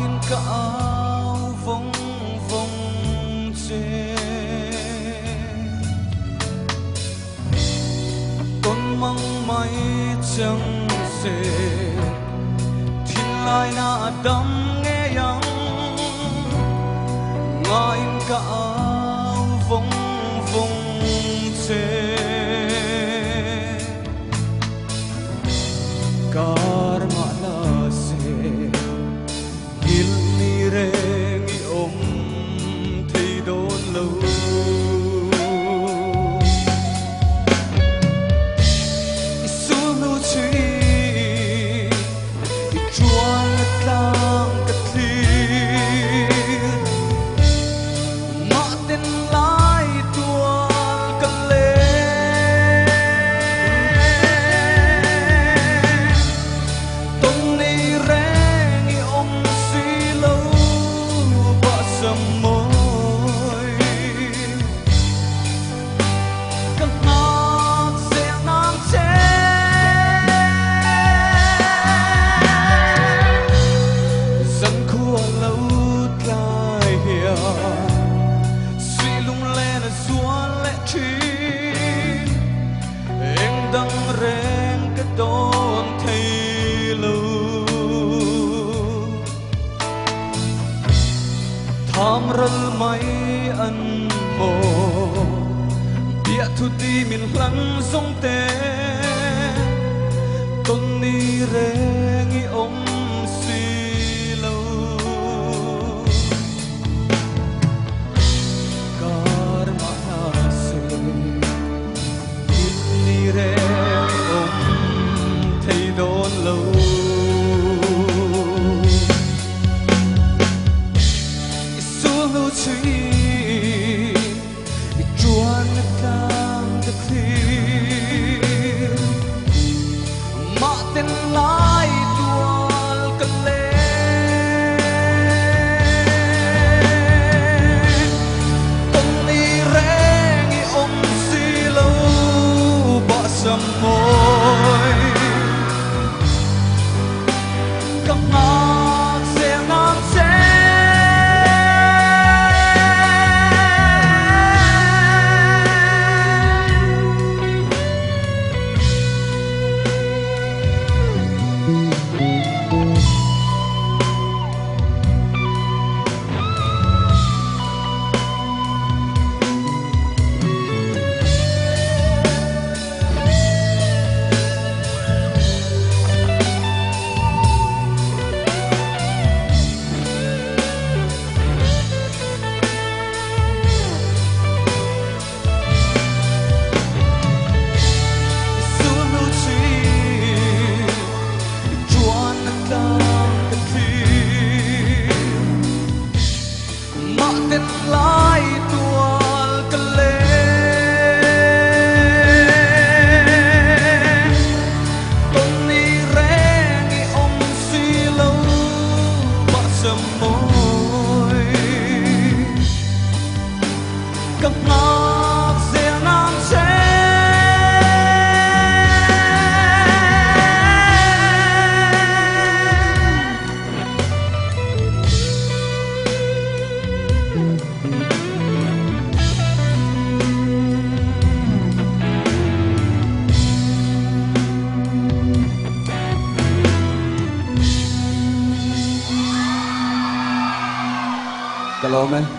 in cả áo vông vông chê tôn mong mây chẳng xê thiên lai na đắm nghe yang ngã in cả áo vông vông chê karma la se gil ni reng i om thei don lo isu lu chui i chuan tlang ka thi ma ten lai tuan ka le đăng rèn cái đón thấy lâu tham rel mai ăn mồ bia thu ti min lăng sông té tôn ni rèn i om si lâu karma na se ni rèn đón lâu xuống lâu chui chuan tang cái thi mà tên lai tual cái lệ con đi rèn i om si lâu ba sầm môi lai tual ka le tôn ni rèn i om si lâu ba sầm môi cặp ngọc riêng nam che Hello, man.